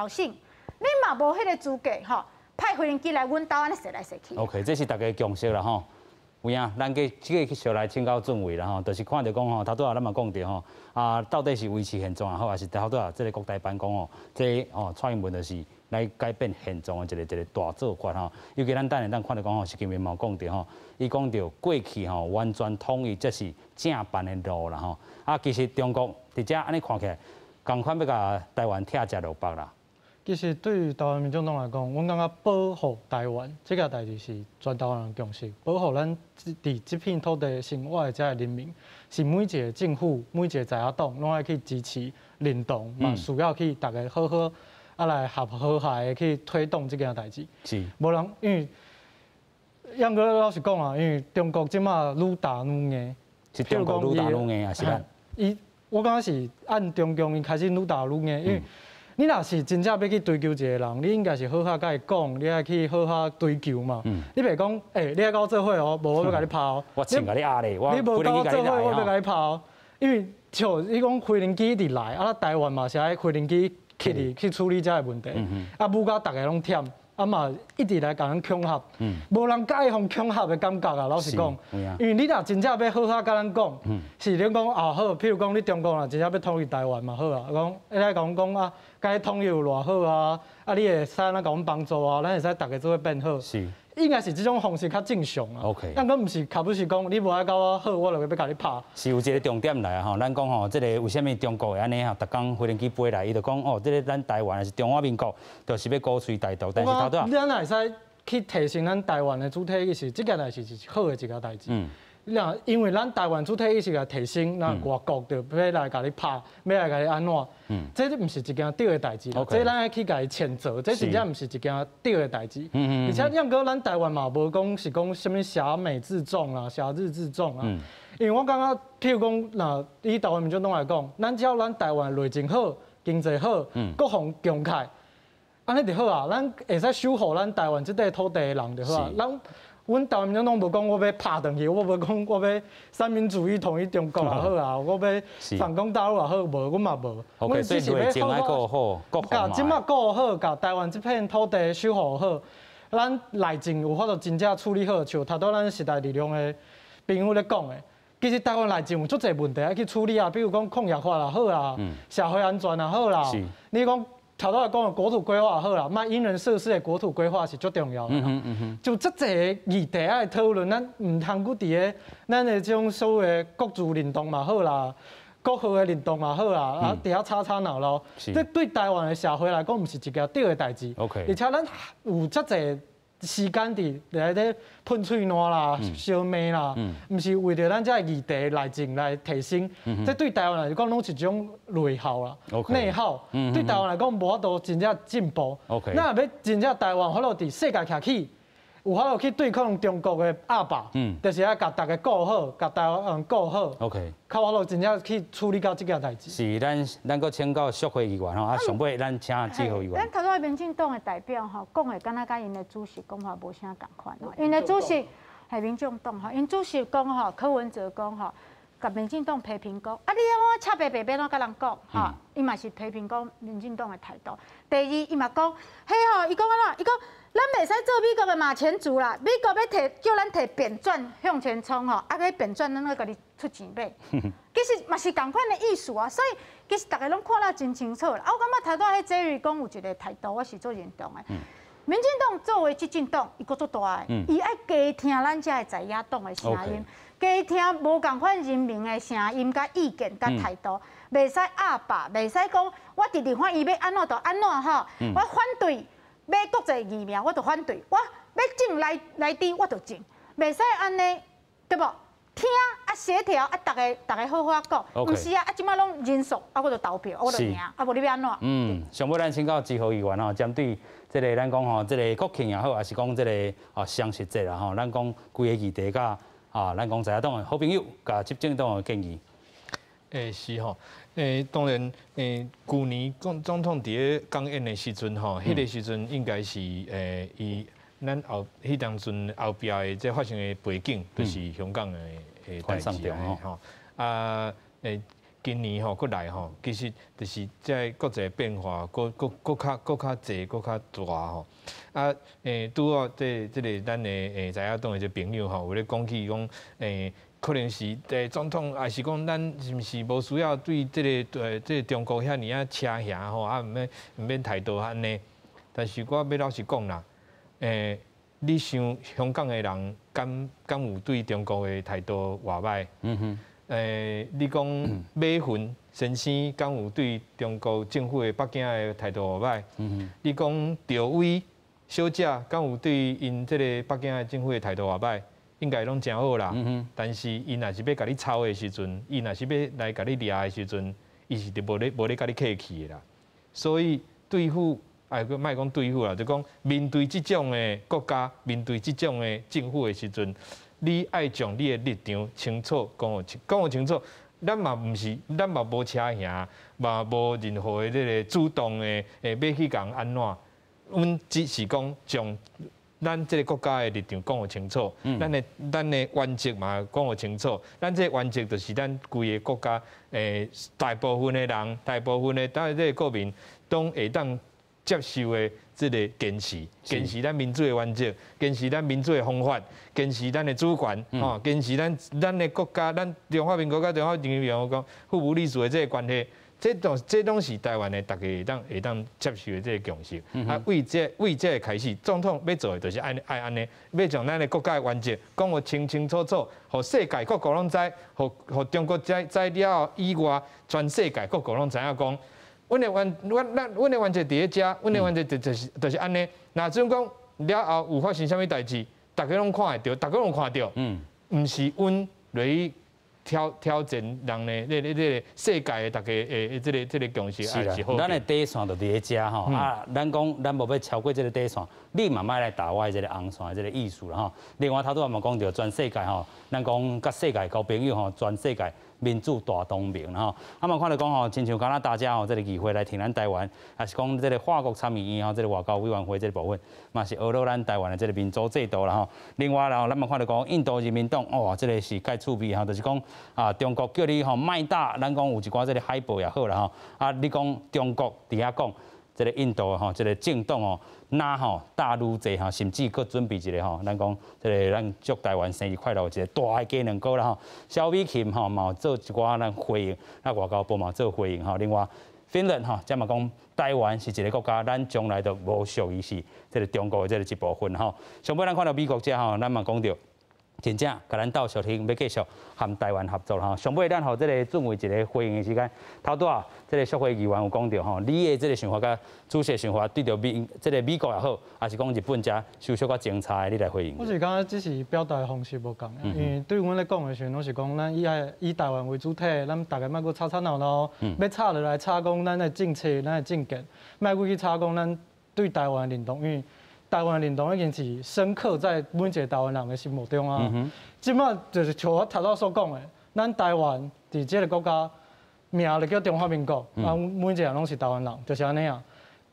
衅，你嘛无迄个资格吼，派飞行机来阮岛安尼射来射去。OK， 这是大家共识啦吼。有影，咱去小来请教准位啦吼，就是看到讲吼，头拄仔咱嘛讲着吼，啊，到底是维持现状也好，还是头拄仔这个国台办讲吼，这蔡英文就是来改变现状的一个大做法吼。尤其咱等下咱看到讲吼，习近平嘛讲着吼，伊讲着过去吼完全统一，这是正办的路啦吼。啊，其实中国伫遮安尼看起来，共款要甲台湾拆食落腹啦。其实对于台湾民众党来讲，阮感觉保护台湾这个代志是全台湾人共识，保护咱伫这片土地生活的遮个人民，是每一个政府、每一个在野党拢爱去支持、认同，嘛需要去大家好好来和谐的去推动这件代志。是。无人因为，杨哥老实讲啊，因为中国即马愈打愈硬，是中国愈打愈硬啊，是咱。我感觉是按中共伊开始愈打愈硬，因为。你若是真正要去追求一个人，你应该是好好甲伊讲，你爱去好好追求嘛。你袂讲，你爱跟我做伙哦，无我要甲你拍哦。我请甲你压咧，我你无跟我做伙，我要甲你拍哦。因为像你讲飞行机一直来，啊，台湾嘛是爱飞行机去处理遮个问题，啊，母甲大家拢忝。啊嘛，一直来甲咱恐吓，无人介意互恐吓的感觉啊。老实讲，因为你若真正要好好甲咱讲，是你讲啊好，譬如讲你中国若真正要统一台湾嘛好啊，讲你来甲阮讲啊，甲伊统一有偌好啊，啊你会使咱甲阮帮助啊，咱会使大家做伙变好。是。应该是这种方式较正常啊。OK。但佮毋是，卡不是讲你无爱甲我好，我就要甲你拍。是有一个重点来啊吼，咱讲吼，这个为什么中国会安尼吼，逐工飞行机飞来，伊就讲哦，这个咱台湾还是中华民国，就是要鼓吹台独，但是头拄咱也会使去提升咱台湾的主体意识，这件代志是好的一个代志。那因为咱台湾主体意识个提升，那外国就要来甲你拍，要来甲你安怎？这毋是一件对的代志，这咱要去甲伊谴责，这真正毋是一件对的代志。而且杨哥，咱台湾嘛无讲是讲什么狭美自重啊、狭日自重啊。因为我感觉，譬如讲，那以台湾民众党来讲，咱只要咱台湾内政好、经济好、国防强开，安尼就好啊。咱会使守护咱台湾这块土地的人就好啊。阮台湾民众党无讲我要拍转去，我无讲我要三民主义统一中国也好啊，我要反攻大陆也好，无，阮嘛无。阮只是要好好国防嘛。即马顾好，甲台湾这片土地守护好，咱内政有法度真正处理好，像头拄咱时代力量的朋友咧讲的，其实台湾内政有足侪问题要去处理啊，比如讲抗疫法也好啦，社会安全也好啦，你讲。头拄来讲的国土规划好啦，卖因人设施的国土规划是足重要的。就这个议题爱讨论，咱唔通搁伫个咱的这种所谓的国族认同嘛好啦，国号的认同嘛好啦，啊伫遐吵闹闹，这对台湾的社会来讲，唔是一件对的代志。而且咱有遮侪时间伫来咧喷喙烂啦、烧骂啦，毋是为着咱这议题内政来提升，这对台湾来讲拢是一种内耗啦、内耗。对台湾来讲，无法度真正进步。那要真正台湾法度伫世界徛起，有法度去对抗中国的阿爸，就是要甲大家顾好，甲台湾人顾好。靠法度真正去处理到这件代志。是咱搁请教淑慧议员吼，啊上尾咱请志豪议员。咱头拄民进党的代表吼，讲的敢若甲因的主席讲话无啥共款哦。因的主席系民众党吼，因主席讲吼，柯文哲讲吼，甲民进党批评讲，啊，你我赤白白要怎甲人讲，吼，伊嘛是批评讲民进党的态度。第二，伊嘛讲，嘿吼，伊讲安怎？伊讲咱袂使做美国的马前卒啦，美国要叫咱摕扁钻向前冲吼，啊，迄扁钻咱要甲你出钱买。其实嘛是同款的意思啊，所以其实大家拢看了真清楚啦。啊，我感觉台大迄Jerry讲有一个态度，我是做认同的。民进党作为激进党，伊够做大的，伊爱加听咱遮的在野党的声音，加听无共款人民的声音、甲意见、甲态度，袂使压霸，袂使讲我伫立法院要安怎就安怎吼，我反对买国际疫苗，我就反对；我要种来滴，我就种，袂使安尼，对无？听啊，协调啊，大家好好讲，唔是啊，啊，即摆拢人数，啊，我就投票，我就赢，啊，无你要安怎？上尾咱请教志豪议员吼，针对即个咱讲吼，即个国庆也好，还是讲即个双十节啦吼，咱讲规个议题甲咱讲在野党的好朋友，甲执政党的建议。是吼，当然，去年总统伫咧讲演的时阵吼，迄个时阵应该是伊。咱迄当阵后壁的即发生的背景，就是香港的代志吼。今年吼过来吼，其实就是即国际变化，搁较济，搁较大吼。拄好即个咱的在野党的即朋友吼，有咧讲起讲可能是总统，还是讲咱是毋是无需要对即个中国遐尔车侠吼，毋免态度安尼。但是我要老实讲啦。你想香港的人敢有对中国的态度话歹？你讲马云先生敢有对中国政府的北京的态度话歹？你讲赵薇小姐敢有对因这个北京的政府的态度话歹？应该拢真好啦。但是伊若是要甲你抄的时阵，伊若是要来甲你掠的时阵，伊是无咧甲你客气的啦。所以对付。莫讲对付啦，就讲面对这种的国家，面对这种的政府的时阵，你爱将你的立场清楚讲清楚。咱嘛毋是，咱嘛无车行，嘛无任何的这个主动的要去讲安怎。阮只是讲将咱这个国家的立场讲清楚，咱的原则嘛讲清楚。咱这个原则就是咱规个国家大部分的人，大部分的咱这个国民都会当。接受的这个坚持咱民主的原则，坚持咱民主的方法，坚持咱的主权，吼，坚持咱的国家，咱中华民国甲中华人民共和国互不隶属的这个关系，这拢是台湾的大家会当接受的这个共识。为这开始，总统要做的就是爱安尼，要将咱的国家的原则讲得清清楚楚，互世界各国拢知，互中国知了以外，全世界各国拢知影讲。阮的原则伫咧遮，阮的原则就是安尼。若阵讲了后有发生啥物代志，大家拢看会到，大家拢看到，毋是阮落去挑战人的这个世界的大家的这个共识，是好。咱的底线就伫咧遮吼，咱讲咱无要超过这个底线，你慢慢来打我的这个红线的这个意思啦吼。另外，头拄也嘛讲到全世界吼，咱讲甲世界交朋友吼，全世界。民主大同盟吼，嘛看到讲吼，亲像敢若大家吼，这个议会来听咱台湾，还是讲这个法国参议院吼，这个外交委员会这个部分，嘛是学到咱台湾的这个民主制度啦吼。另外啦，咱嘛看到讲印度人民党，哇，这个是介趣味吼，就是讲中国叫你吼卖打，咱讲有一寡这个海报也好啦吼，你讲中国伫遐讲。这个印度吼，这个政党吼，拿吼大愈济吼，甚至佫准备一个吼，咱讲这个咱祝台湾生日快乐一个大个鸡卵糕啦吼。萧美琴吼嘛做一寡咱回应，咱外交部嘛做回应吼。另外，芬兰吼，则嘛讲台湾是一个国家，咱将来都无属于是这个中国的这个一部分吼。上尾咱看到美国遮吼，咱嘛讲到。真正甲咱斗小听，要继续和台湾合作吼。上尾咱互这个准备一个回应的时间，头拄啊，这个社会议员有讲到吼，你的这个想法甲主席的想法，对着美国也好，还是讲日本遮受小可精彩，你来回应。我是感觉只是表达的方式无共，因为对阮咧讲的时阵，拢是讲咱以台湾为主体，咱大家莫搁吵吵闹闹，要吵就来吵讲咱的政策、咱的政见，莫搁去吵讲咱对台湾的认同，因为。台湾认同已经是深刻在每一个台湾人的心目中啊。即摆就是像我头先所讲的，咱台湾伫这个国家名就叫中华民国，每一个人拢是台湾人，就是安尼啊。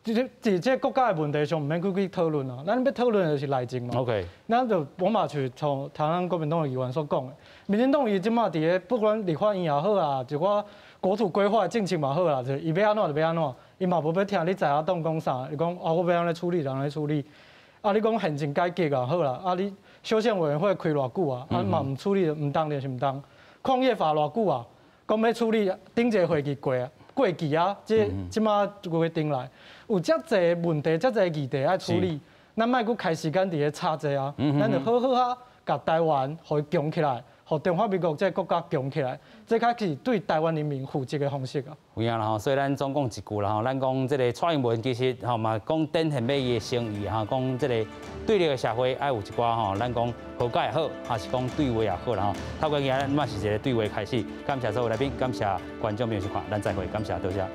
在这国家的问题上，唔免去讨论啊。咱要讨论的就是内政嘛。OK。咱就我嘛像从台湾国民党的议员所讲的，民进党伊即马伫咧不管立法院也好啊，就我国土规划政策嘛好啦，就伊要安怎就要安怎，伊嘛无要听你在野党讲啥，伊讲啊我要安尼处理，安尼处理。啊，你讲行政改革也好啦，啊你修宪委员会开偌久啊，啊嘛唔处理，唔当就是唔当。矿业法偌久啊，讲要处理，顶一个会期过期啊，即马规定来。有遮侪问题、遮侪议题爱处理，咱莫阁开时间伫咧吵这啊，咱就好好啊，甲台湾互伊强起来，互中华民国这个国家强起来，这才是对台湾人民负责的方式啊。有影啦吼，所以咱总讲一句啦吼，咱讲这个蔡英文其实吼嘛讲展现美伊的诚意哈，讲这个对立的社会爱有一寡吼，咱讲和解也好，还是讲对话也好啦吼。透过今日嘛是一个对话开始，感谢所有来宾，感谢观众朋友收看，咱再会，感谢多谢。